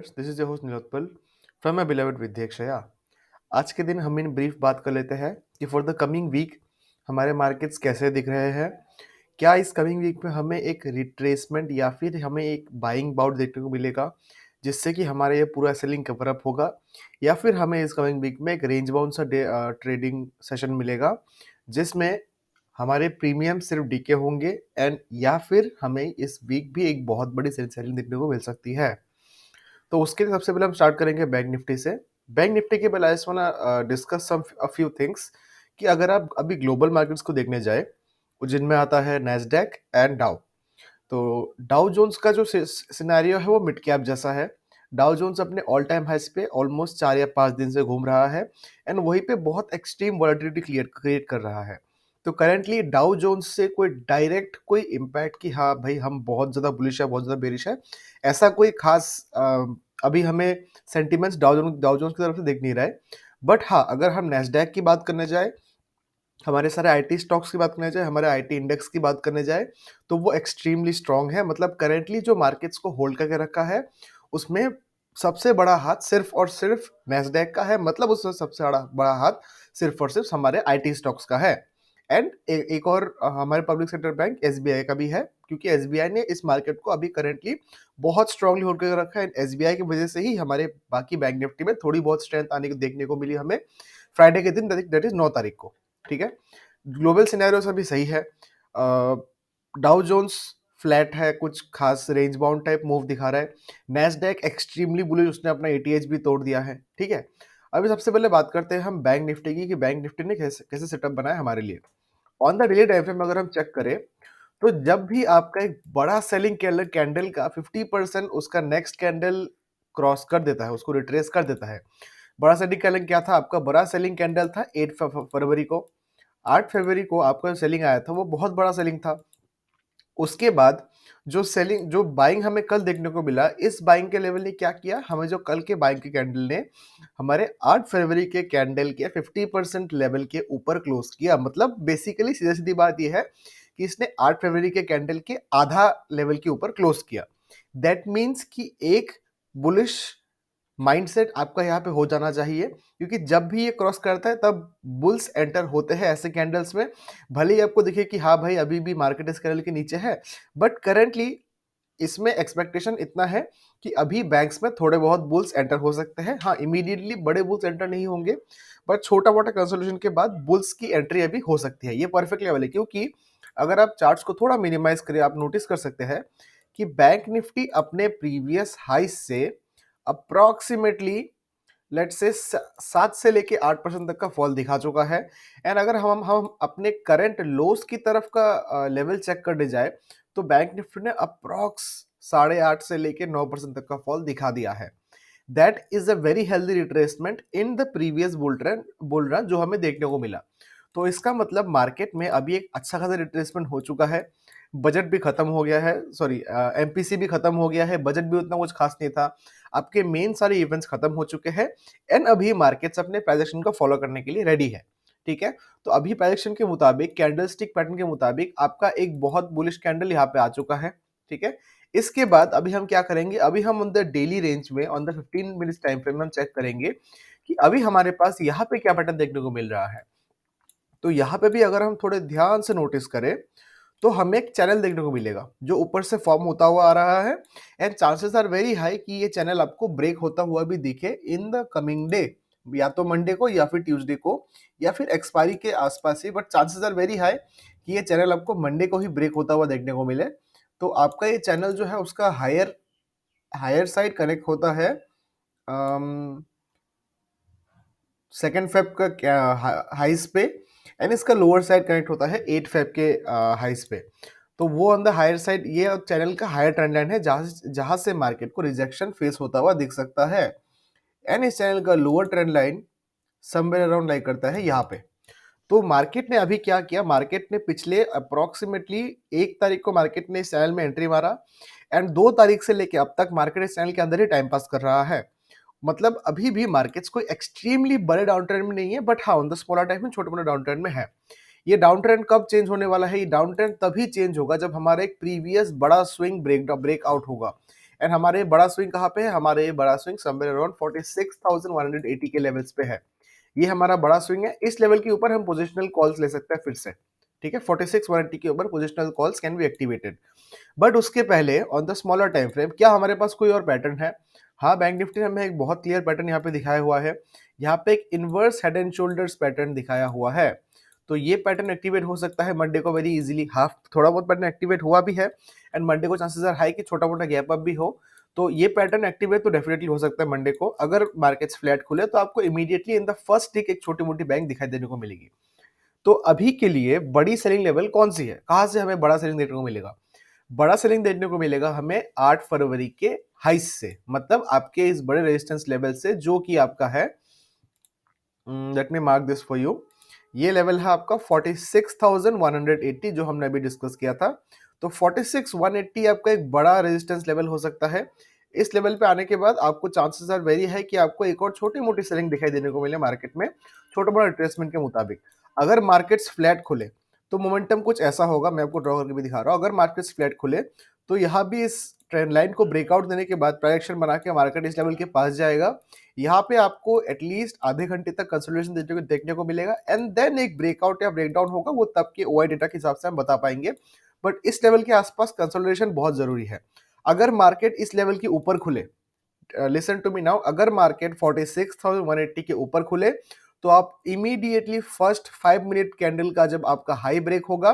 viewers, this is your host Nilotpal from my beloved विद्याक्षया। आज के दिन हम इन ब्रीफ बात कर लेते हैं कि फॉर द कमिंग वीक हमारे मार्केट्स कैसे दिख रहे हैं। क्या इस कमिंग वीक में हमें एक रिट्रेसमेंट या फिर हमें एक बाइंग बाउट देखने को मिलेगा जिससे कि हमारा ये पूरा सेलिंग कवर अप होगा, या फिर हमें इस कमिंग वीक में एक रेंज बाउंड सा ट्रेडिंग सेशन मिलेगा जिसमें हमारे प्रीमियम सिर्फ डीके होंगे, एंड या फिर हमें इस वीक भी एक बहुत बड़ी सेलिंग देखने को मिल सकती है। तो उसके लिए सबसे पहले हम स्टार्ट करेंगे बैंक निफ्टी से। बैंक निफ्टी के पहले I just wanna discuss some a few things कि अगर आप अभी ग्लोबल मार्केट्स को देखने जाए जिनमें आता है नैस्डैक एंड डाउ। तो डाउ जोन्स का जो सिनेरियो है वो मिड कैप जैसा है। डाउ जोन्स अपने ऑल टाइम हाइस पे ऑलमोस्ट 4 या 5 दिन से घूम रहा है, एंड वहीं पे बहुत एक्सट्रीम वॉलेटिलिटी क्रिएट कर रहा है। तो करेंटली डाउ जोन्स से कोई डायरेक्ट कोई इम्पैक्ट कि हाँ भाई हम बहुत ज़्यादा बुलिश है, बहुत ज़्यादा बेरिश है, ऐसा कोई खास अभी हमें सेंटिमेंट्स डाउ जोन्स की तरफ से दिख नहीं रहा है। बट हाँ, अगर हम नैस्डैक की बात करने जाए, हमारे सारे आईटी स्टॉक्स की बात करने जाए, हमारे आईटी इंडेक्स की बात करने जाए, तो वो एक्सट्रीमली स्ट्रांग है। मतलब करेंटली जो मार्केट्स को होल्ड करके रखा है उसमें सबसे बड़ा हाथ सिर्फ और सिर्फ नैस्डैक का है। मतलब उसमें सबसे बड़ा बड़ा हाथ सिर्फ और सिर्फ हमारे आईटी स्टॉक्स का है। एंड एक और हमारे पब्लिक सेक्टर बैंक एसबीआई का भी है, क्योंकि एसबीआई ने इस मार्केट को अभी करेंटली बहुत स्ट्रांगली होल्ड करके रखा है। एसबीआई की वजह से ही हमारे बाकी बैंक निफ्टी में थोड़ी बहुत स्ट्रेंथ आने को देखने को मिली हमें फ्राइडे के दिन, दैट इज 9 तारीख को। ठीक है, ग्लोबल सिनेरियो अभी सही है। डाउ जोन्स फ्लैट है, कुछ खास रेंज बाउंड टाइप मूव दिखा रहा है। नैस्डैक एक्सट्रीमली बुलिश, उसने अपना एटीएच भी तोड़ दिया है। ठीक है, अभी सबसे पहले बात करते हैं हम बैंक निफ्टी की कि बैंक निफ्टी ने कैसे कैसे सेटअप बनाया हमारे लिए। On the daily time frame अगर हम चेक करें, तो जब भी आपका एक बड़ा सेलिंग कैंडल का 50% उसका नेक्स्ट कैंडल क्रॉस कर देता है, उसको रिट्रेस कर देता है। बड़ा सेलिंग कैंडल क्या था आपका? बड़ा सेलिंग कैंडल था 8 फरवरी को। 8 फरवरी को आपका जो सेलिंग आया था वो बहुत बड़ा सेलिंग था। उसके बाद जो बाइंग हमें कल देखने को मिला, इस बाइंग के लेवल ने क्या किया, हमें जो कल के बाइंग के कैंडल ने हमारे 8 फरवरी के कैंडल के 50% लेवल के ऊपर क्लोज किया। मतलब बेसिकली सीधी सीधी बात यह है कि इसने 8 फरवरी के कैंडल के आधा लेवल के ऊपर क्लोज किया। दैट मीन्स कि एक बुलिश माइंडसेट आपका यहाँ पे हो जाना चाहिए, क्योंकि जब भी ये क्रॉस करता है तब बुल्स एंटर होते हैं ऐसे कैंडल्स में। भले ही आपको दिखे कि हाँ भाई अभी भी मार्केट इस कैंडल के नीचे है, बट करेंटली इसमें एक्सपेक्टेशन इतना है कि अभी बैंक्स में थोड़े बहुत बुल्स एंटर हो सकते हैं। हाँ, इमीडिएटली बड़े बुल्स एंटर नहीं होंगे, बट छोटा मोटा कंसोलिडेशन के बाद बुल्स की एंट्री अभी हो सकती है। ये परफेक्ट लेवल है, क्योंकि अगर आप चार्ट्स को थोड़ा मिनिमाइज करें, आप नोटिस कर सकते हैं कि बैंक निफ्टी अपने प्रीवियस हाई से अप्रॉक्सीमेटली लेट से 7 से लेके 8% तक का फॉल दिखा चुका है। एंड अगर हम अपने करंट लोस की तरफ का लेवल चेक करने जाए, तो बैंक निफ्टी ने अप्रॉक्स 8.5 से लेके 9% तक का फॉल दिखा दिया है। That is a very healthy retracement in the previous bull run जो हमें देखने को मिला। तो इसका मतलब मार्केट में अभी एक अच्छा खासा रिट्रेसमेंट हो चुका है। बजट भी खत्म हो गया है, सॉरी एमपीसी भी खत्म हो गया है, बजट भी उतना कुछ खास नहीं था, आपके मेन सारे इवेंट्स खत्म हो चुके हैं। एंड अभी मार्केट्स अपने प्राइजेक्शन को फॉलो करने के लिए रेडी है। ठीक है, तो अभी प्राइजेक्शन के मुताबिक, कैंडलस्टिक पैटर्न के मुताबिक आपका एक बहुत बुलिश कैंडल यहाँ पे आ चुका है। ठीक है, इसके बाद अभी हम क्या करेंगे, अभी हम ऑन द डेली रेंज में on the 15 minutes time frame में हम चेक करेंगे कि अभी हमारे पास यहाँ पे क्या पैटर्न देखने को मिल रहा है। तो यहाँ पे भी अगर हम थोड़े ध्यान से नोटिस करें, तो हमें एक चैनल देखने को मिलेगा जो ऊपर से फॉर्म होता हुआ आ रहा है। And chances are very high कि ये चैनल आपको ब्रेक होता हुआ भी दिखे इन द कमिंग डे, या तो मंडे को या फिर ट्यूसडे को या फिर एक्सपायरी के आसपास ही। But chances are very high कि ये चैनल आपको मंडे को ही ब्रेक होता हुआ देखने को मिले। तो आपका ये चैनल जो है उसका हायर साइड कनेक्ट होता है 2 फेब का हाइस पे, एंड इसका लोअर साइड कनेक्ट होता है 8 फेब के हाइस पे। तो वो ऑन द हायर साइड ये चैनल का हायर ट्रेंड लाइन है, जहां से मार्केट को रिजेक्शन फेस होता हुआ दिख सकता है। एंड इस चैनल का lower trend line somewhere around like करता है यहाँ पे। तो मार्केट ने अभी क्या किया, मार्केट ने पिछले अप्रोक्सीमेटली 1 तारीख को मार्केट ने इस चैनल में एंट्री मारा, एंड 2 तारीख से लेके अब तक मार्केट इस चैनल के अंदर ही टाइम पास कर रहा है। मतलब अभी भी मार्केट्स कोई एक्सट्रीमली बड़े डाउन ट्रेंड में नहीं है, बट हाँ ऑन द स्मॉलर टाइम में छोटे मोटे डाउन ट्रेंड में है। ये डाउन ट्रेंड कब चेंज होने वाला है? ये डाउन ट्रेंड तभी चेंज होगा जब हमारा एक प्रीवियस बड़ा स्विंग ब्रेकआउट होगा। एंड हमारे बड़ा स्विंग कहाँ पे है? हमारे बड़ा स्विंग समवेयर अराउंड 46,180 के लेवल्स पे है। ये हमारा बड़ा स्विंग है। इस लेवल के ऊपर हम पोजिशनल कॉल्स ले सकते हैं फिर से, ठीक है? 46,180 के ऊपर positional calls can be activated. But उसके पहले on the smaller time frame क्या हमारे पास कोई और पैटर्न है? हाँ, बैंक निफ्टी ने हमें एक बहुत क्लियर पैटर्न यहाँ पे दिखाया हुआ है। यहाँ पे एक inverse head and shoulders pattern दिखाया हुआ है। तो ये पैटर्न एक्टिवेट हो सकता है मंडे को वेरी इजीली। हाफ थोड़ा बहुत पैटर्न एक्टिवेट हुआ भी है एंड मंडे को चांसेस आर हाई कि छोटा मोटा गैप अप भी हो। तो ये पैटर्न एक्टिवेट तो डेफिनेटली हो सकता है मंडे को। अगर मार्केट्स फ्लैट खुले तो आपको इमीडिएटली इन द फर्स्ट टिक एक छोटी मोटी बैंक दिखाई देने को मिलेगी। तो अभी के लिए बड़ी सेलिंग लेवल कौन सी है? कहाँ से हमें बड़ा सेलिंग देखने को मिलेगा? बड़ा सेलिंग देखने को मिलेगा हमें 8 फरवरी के हाइस से, मतलब आपके इस बड़े रेजिस्टेंस लेवल से, जो कि आपका है, let me mark this for you. ये लेवल है आपका 46,180 जो हमने अभी डिस्कस किया था। तो 46,180 आपका एक बड़ा रेजिस्टेंस लेवल हो सकता है। इस लेवल पे आने के बाद आपको चांसेस आर वेरी है कि आपको एक और छोटी मोटी सेलिंग दिखाई देने को मिले मार्केट में, छोटा बड़ा रिट्रेसमेंट के मुताबिक। अगर मार्केट्स फ्लैट खुले तो मोमेंटम कुछ ऐसा होगा, मैं आपको ड्रॉ करके भी दिखा रहा हूँ। अगर मार्केट्स फ्लैट खुले तो यहाँ भी इस ट्रेंड लाइन को ब्रेकआउट देने के बाद प्राइस बना के मार्केट इस लेवल के पास जाएगा। यहाँ पे आपको एटलीस्ट आधे घंटे तक कंसोलिडेशन देखने को मिलेगा एंड देन एक ब्रेकआउट या ब्रेकडाउन होगा, वो तब के ओआई डेटा के हिसाब से हम बता पाएंगे। बट इस लेवल के आसपास कंसोलिडेशन बहुत जरूरी है। अगर मार्केट इस लेवल के ऊपर खुले, लिसन टू मी नाउ, अगर मार्केट 46,180 के ऊपर खुले तो आप इमीडिएटली फर्स्ट 5 मिनट कैंडल का जब आपका हाई ब्रेक होगा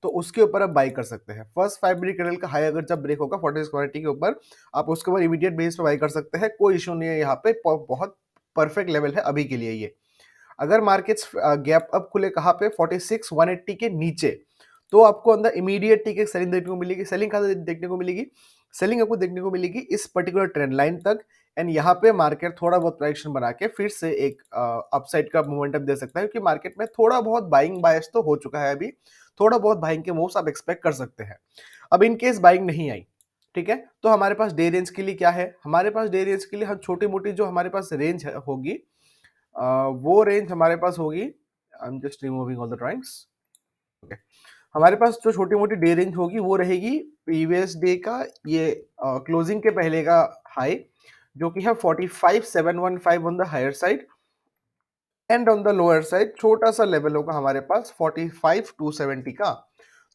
तो उसके ऊपर आप बाई कर सकते हैं। फर्स्ट 5 मिनट कैंडल का हाई अगर जब ब्रेक होगा 46,180 के ऊपर, आप उसके ऊपर इमीडिएट बेस पे बाई कर सकते हैं, कोई इशू नहीं है। यहाँ पे बहुत परफेक्ट लेवल है अभी के लिए ये। अगर मार्केट्स गैप अप खुले कहाँ पे? 46,180 के नीचे, तो आपको अंदर इमीडिएट टिक एक सेलिंग देखने को मिलेगी। सेलिंग कहाँ से देखने को मिलेगी? सेलिंग आपको देखने को मिलेगी इस पर्टिकुलर ट्रेंड लाइन तक एंड यहाँ पे मार्केट थोड़ा बहुत प्राइक्शन बना के फिर से एक अपसाइड का मोमेंटम दे सकता है, क्योंकि मार्केट में थोड़ा बहुत बाइंग बायस तो हो चुका है अभी। थोड़ा बहुत बाइंग के मूव्स आप एक्सपेक्ट कर सकते हैं। अब इन केस बाइंग नहीं आई, ठीक है, तो हमारे पास डे रेंज के लिए क्या है? हमारे पास डे रेंज के लिए हम छोटी मोटी जो हमारे पास रेंज होगी, वो रेंज हमारे पास होगी। I am just removing all the drawings. Okay, हमारे पास जो छोटी मोटी डे रेंज होगी वो रहेगी प्रीवियस डे का ये क्लोजिंग के पहले का हाई, जो कि है 45,715 on the higher side and on the lower side छोटा सा लेवल होगा हमारे पास 45,270 का।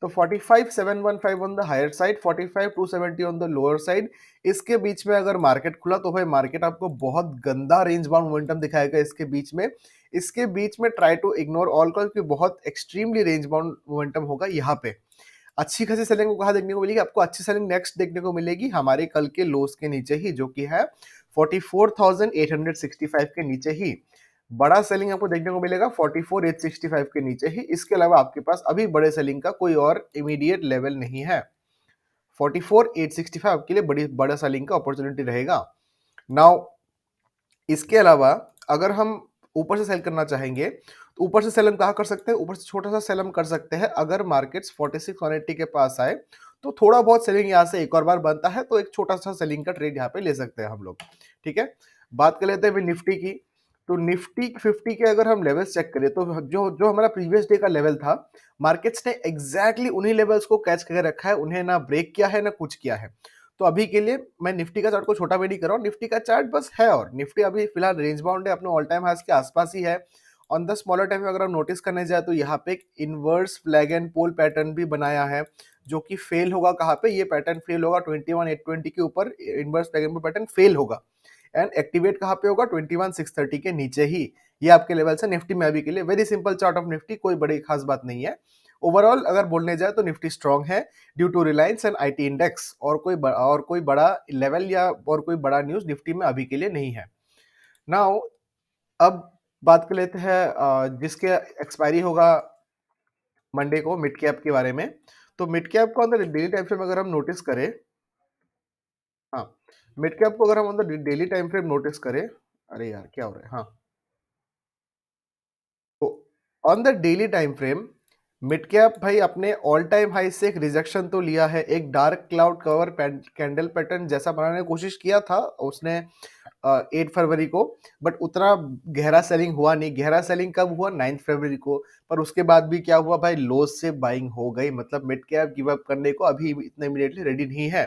तो 45,715 on the higher side, 45,270 on the lower side, इसके बीच में अगर मार्केट खुला तो भाई मार्केट आपको बहुत गंदा रेंज बाउंड मोमेंटम दिखाएगा इसके बीच में। इसके बीच में try to ignore all call, क्योंकि बहुत एक्सट्रीमली रेंज बाउंड मोमेंटम होगा यहाँ पे। अच्छी खासी सेलिंग को कहाँ देखने को मिलेगी? आपको अच्छी सेलिंग नेक्स्ट देखने को मिलेगी हमारे कल के लोस के नीचे ही, जो कि है 44,865 के नीचे ही। बड़ा सेलिंग आपको देखने को मिलेगा 44,865 के नीचे ही। इसके अलावा आपके पास अभी बड़े सेलिंग का कोई और इमीडिएट लेवल नहीं है। 44,865 के लिए बड़ा सेलिंग का अपॉर्चुनिटी रहेगा। नाउ इसके अलावा अगर हम ऊपर से सेल करना चाहेंगे तो ऊपर से सेल हम कहाँ कर सकते हैं? ऊपर से छोटा सा सेल हम कर सकते हैं। अगर मार्केट्स 46,180 के पास आए तो थोड़ा बहुत सेलिंग यहाँ से एक और बार बनता है, तो एक छोटा सा सेलिंग का ट्रेड यहाँ पे ले सकते हैं हम लोग, ठीक है। बात कर लेते हैं अभी निफ्टी की। तो निफ्टी 50 के अगर हम लेवल्स चेक करें तो जो जो हमारा प्रीवियस डे का लेवल था, मार्केट्स ने एग्जैक्टली उन्हीं लेवल्स को कैच करके रखा है, उन्हें ना ब्रेक किया है ना कुछ किया है। तो अभी के लिए मैं निफ्टी का चार्ट को छोटा भी नहीं कर रहा हूँ, निफ्टी का चार्ट बस है, और निफ्टी अभी फिलहाल रेंज बाउंड है, अपने ऑल टाइम हाईस के आसपास ही है। ऑन द स्मॉलर टाइम अगर हम नोटिस करने जाए तो यहाँ पे एक inverse flag and pole pattern भी बनाया है, जो कि फेल होगा कहाँ पे? ये पैटर्न फेल होगा 21,820 के ऊपर, inverse flag and pole pattern fail होगा एंड एक्टिवेट कहाँ पे होगा? 21,630 के नीचे ही। ये आपके लेवल है निफ्टी में अभी के लिए। Very simple chart of Nifty, कोई बड़ी खास बात नहीं है। ओवरऑल अगर बोलने जाए तो निफ्टी स्ट्रांग है due to Reliance and IT index, और कोई बड़ा लेवल या और कोई बड़ा न्यूज निफ्टी में अभी के लिए नहीं है। नाउ अब बात कर लेते हैं जिसके एक्सपायरी होगा मंडे को, मिड कैप के बारे में। तो मिड कैप को अंदर डेली टाइम फ्रेम अगर हम नोटिस करें, हाँ, मिड कैप को अगर हम अंदर डेली टाइम फ्रेम नोटिस करें, अरे यार क्या हो रहा है, हाँ, तो on the daily time frame mid cap भाई अपने ऑल टाइम हाई से एक रिजेक्शन तो लिया है, एक dark cloud cover candle pattern जैसा बनाने की कोशिश किया था उसने 8 फरवरी को, बट उतना गहरा सेलिंग हुआ नहीं। गहरा सेलिंग कब हुआ? 9 फरवरी को। पर उसके बाद भी क्या हुआ भाई? लोस से बाइंग हो गई, मतलब मिड कैप गिव अप करने को अभी इतना इमीडिएटली रेडी नहीं है।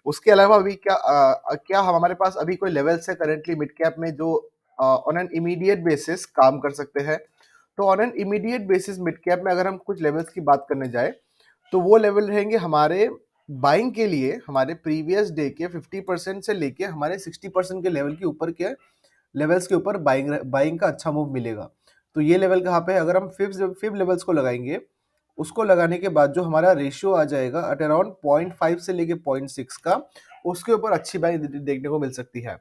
उसके अलावा अभी क्या हमारे पास अभी कोई लेवल्स है करेंटली मिड कैप में जो ऑन एन इमीडिएट बेसिस काम कर सकते हैं? तो on an immediate basis mid cap में अगर हम कुछ लेवल्स की बात करने जाए, तो वो लेवल रहेंगे हमारे बाइंग के लिए हमारे प्रीवियस डे के 50% से लेके हमारे 60% के लेवल के ऊपर के लेवल्स के ऊपर बाइंग बाइंग का अच्छा मूव मिलेगा। तो ये लेवल कहाँ पे है? अगर हम फिफ्थ लेवल्स को लगाएंगे, उसको लगाने के बाद जो हमारा रेशियो आ जाएगा एट अराउंड 0.5 से लेके 0.6 का, उसके ऊपर अच्छी बाइंग देखने को मिल सकती है।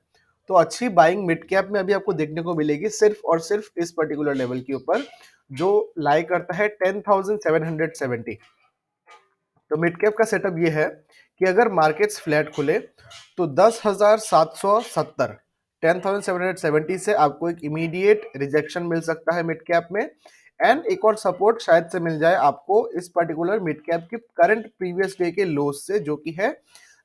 तो अच्छी बाइंग मिड कैप में अभी आपको देखने को मिलेगी सिर्फ और सिर्फ इस पर्टिकुलर लेवल के ऊपर, जो लाई करता है 10,770। तो मिड कैप का सेटअप ये है कि अगर मार्केट्स फ्लैट खुले तो 10,770 10,770 से आपको एक इमीडिएट रिजेक्शन मिल सकता है मिड कैप में, एंड एक और सपोर्ट शायद से मिल जाए आपको इस पर्टिकुलर मिड कैप की करंट प्रीवियस डे के लोज से, जो कि है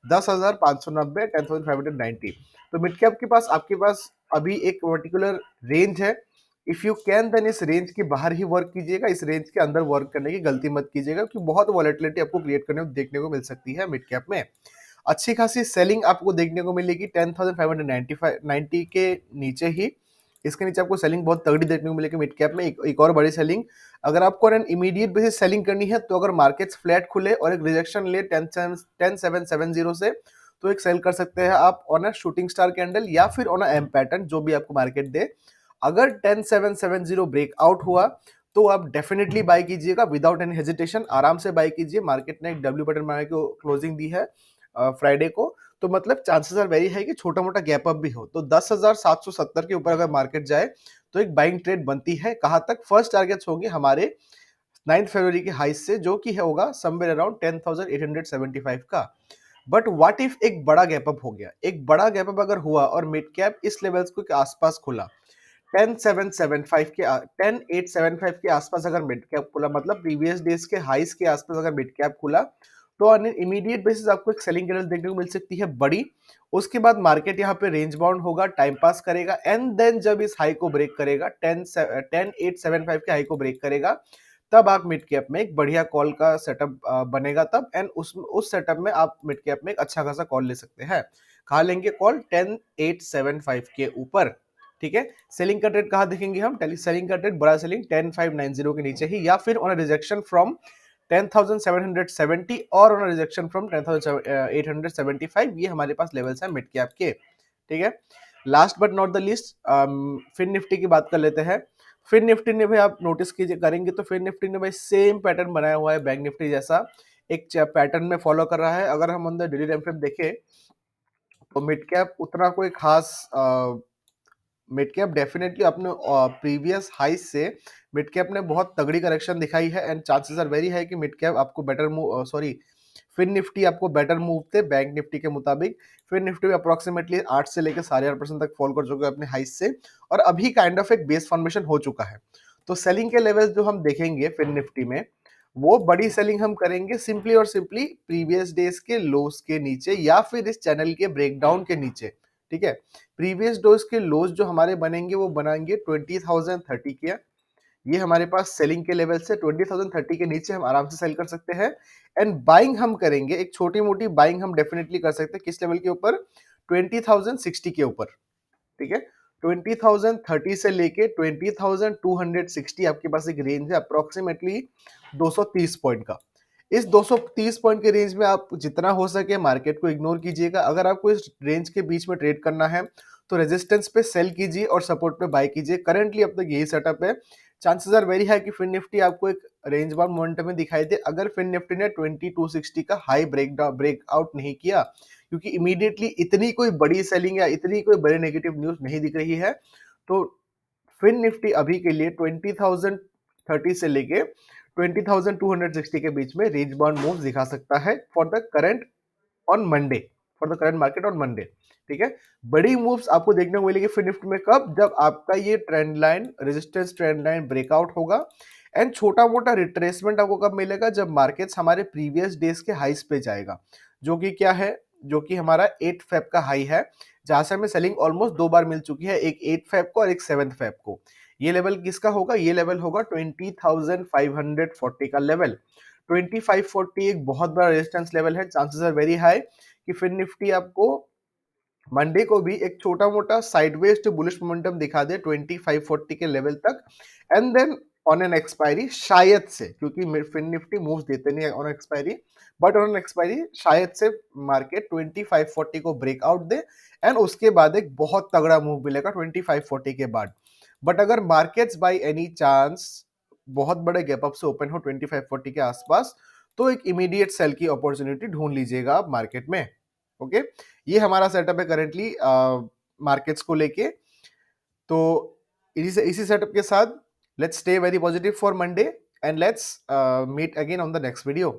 10,590 10,590। तो मिड कैप के पास आपके पास अभी एक पर्टिकुलर रेंज है। इफ यू कैन देन इस रेंज के बाहर ही वर्क कीजिएगा, इस रेंज के अंदर वर्क करने की गलती मत कीजिएगा, क्योंकि बहुत वॉलेटिलिटी आपको क्रिएट करने देखने को मिल सकती है मिड कैप में। अच्छी खासी सेलिंग आपको देखने को मिलेगी 10,590 के नीचे ही, इसके नीचे आपको सेलिंग बहुत तगड़ी देखने को मिलेगी मिड कैप में। एक और बड़ी सेलिंग अगर आपको एन इमीडिएट बेसिस सेलिंग करनी है, तो अगर मार्केट्स फ्लैट खुले और एक रिजेक्शन ले 10,770 से, तो एक सेल कर सकते हैं आप on a shooting star candle या फिर ऑन अ एम पैटर्न, जो भी आपको मार्केट दे। अगर 10,770 ब्रेकआउट हुआ तो आप डेफिनेटली बाय कीजिएगा विदाउट एनी हेजिटेशन, आराम से बाय कीजिए। मार्केट ने एक डब्ल्यू बटन बना के क्लोजिंग दी है फ्राइडे को, तो मतलब चांसेस आर वेरी हाई कि छोटा मोटा गैप अप भी हो। तो 10,770 के ऊपर अगर मार्केट जाए तो एक बाइंग ट्रेड बनती है। कहां तक? फर्स्ट टारगेट्स होंगे हमारे 9 फरवरी के हाई से, जो कि होगा समवेयर अराउंड 10,875 का। बट व्हाट इफ एक बड़ा गैप अप हो गया? एक बड़ा गैप अप अगर हुआ और मिड कैप इस लेवल्स के आसपास खुला, 10,775 के 10,875 के आसपास अगर मिड कैप खुला, मतलब प्रीवियस डेज के हाईस के आसपास अगर मिड कैप खुला, तो ऑन इमीडिएट बेसिस आपको एक सेलिंग कैंडल देखने को मिल सकती है बड़ी। उसके बाद मार्केट यहाँ पे रेंज बाउंड होगा, टाइम पास करेगा, एंड देन जब इस हाई को ब्रेक करेगा 10,875 के हाई को ब्रेक करेगा, तब आप मिड कैप में एक बढ़िया कॉल का सेटअप बनेगा तब, एंड उस सेटअप में आप मिड कैप में एक अच्छा खासा कॉल ले सकते हैं। कहा लेंगे कॉल? 10,875 के ऊपर। ठीक है, सेलिंग का ट्रेड कहाँ देखेंगे हम? सेलिंग का ट्रेड बड़ा सेलिंग 10,590 के नीचे ही, या फिर ऑन अ रिजेक्शन फ्रॉम 10,770 और ऑन अ रिजेक्शन फ्रॉम 10,875। ये हमारे पास लेवल्स हैं मिड कैप के। ठीक है, last but not the list Fin Nifty की बात कर लेते हैं। फिन निफ्टी ने भाई आप नोटिस कीजिए करेंगे तो फिन निफ्टी ने भाई सेम पैटर्न बनाया हुआ है बैंक निफ्टी जैसा, एक पैटर्न में फॉलो कर रहा है। अगर हम अंदर डेली टाइम फ्रेम देखें तो मिड कैप उतना कोई खास मिड कैप डेफिनेटली अपने प्रीवियस हाई से मिड कैप ने बहुत तगड़ी करेक्शन दिखाई है, and chances are very high कि मिड कैप आपको बेटर मूव फिन निफ्टी आपको बेटर मूव थे बैंक निफ्टी के मुताबिक। फिन निफ्टी अप्रोक्सीमेटली 8 से लेकर 8.5% तक फॉल कर चुके हैं अपने हाई से, और अभी काइंड ऑफ एक बेस फॉर्मेशन हो चुका है। तो सेलिंग के लेवल्स जो हम देखेंगे फिन निफ्टी में, वो बड़ी सेलिंग हम करेंगे सिंपली और सिंपली प्रीवियस डेज के लोस के नीचे, या फिर इस चैनल के ब्रेकडाउन के नीचे। ठीक है, प्रीवियस डोज के लोज जो हमारे बनेंगे वो बनाएंगे 20,030 के। ये हमारे पास सेलिंग के लेवल से 20,030 के नीचे हम आराम से सेल कर सकते हैं, एंड बाइंग हम करेंगे एक छोटी मोटी बाइंग हम डेफिनेटली कर सकते हैं। किस लेवल के ऊपर? 20,060 के ऊपर। ठीक है, 20,030 से लेके 20,260 आपके पास एक रेंज है अप्रोक्सीमेटली 230 पॉइंट का। इस 230 पॉइंट के रेंज में आप जितना हो सके मार्केट को इग्नोर कीजिएगा। अगर आपको इस रेंज के बीच में ट्रेड करना है तो रेजिस्टेंस पे सेल कीजिए और सपोर्ट पे बाय कीजिए। करंटली अब तक यही सेटअप है। चांसेस आर वेरी हाई कि फिन निफ्टी आपको एक रेंज बाउंड मोमेंटम में दिखाई दे, अगर फिन निफ्टी ने 2260 का हाई ब्रेकआउट नहीं किया, क्योंकि इमीडिएटली इतनी कोई बड़ी सेलिंग या इतनी कोई बड़ी नेगेटिव न्यूज नहीं दिख रही है। तो फिन निफ्टी अभी के लिए 20,030 से लेके 20,260 के बीच में रेंज बाउंड मूव दिखा सकता है for the current on Monday, for the current market on Monday. ठीक है, बड़ी मूव्स आपको देखने को मिलेगी फिन निफ्टी में कब? जब आपका ये trend line resistance trend line breakout होगा, एंड छोटा मोटा रिट्रेसमेंट आपको कब मिलेगा? जब मार्केट्स हमारे प्रीवियस डेज के हाईस पे जाएगा, जो कि क्या है? जो कि हमारा 8 फेब का हाई है, जहां से हमें सेलिंग ऑलमोस्ट दो बार मिल चुकी है, एक 8 फेब को और एक 7 फेब को। ये लेवल किसका होगा? ये लेवल होगा 20,540 का लेवल। 2540 एक बहुत बड़ा रेजिस्टेंस लेवल है। चांसेस आर वेरी हाई कि फिन निफ्टी आपको मंडे को भी एक छोटा मोटा साइडवेज टू बुलिश मोमेंटम दिखा दे 2540 के लेवल तक, and then on an expiry शायद से, क्योंकि फिन निफ्टी मूव्स देते नहीं है on expiry, but on expiry शायद से मार्केट 2540 को ब्रेकआउट दे, एंड उसके बाद एक बहुत तगड़ा मूव मिलेगा 2540 के बाद। बट अगर मार्केट्स बाय एनी चांस बहुत बड़े गैप अप से ओपन हो 2540 के आसपास, तो एक इमीडिएट सेल की अपॉर्चुनिटी ढूंढ लीजिएगा आप मार्केट में। ओके, ये हमारा सेटअप है करेंटली मार्केट्स को लेके। तो इसी सेटअप के साथ let's stay very positive for Monday, and let's meet again on the next video.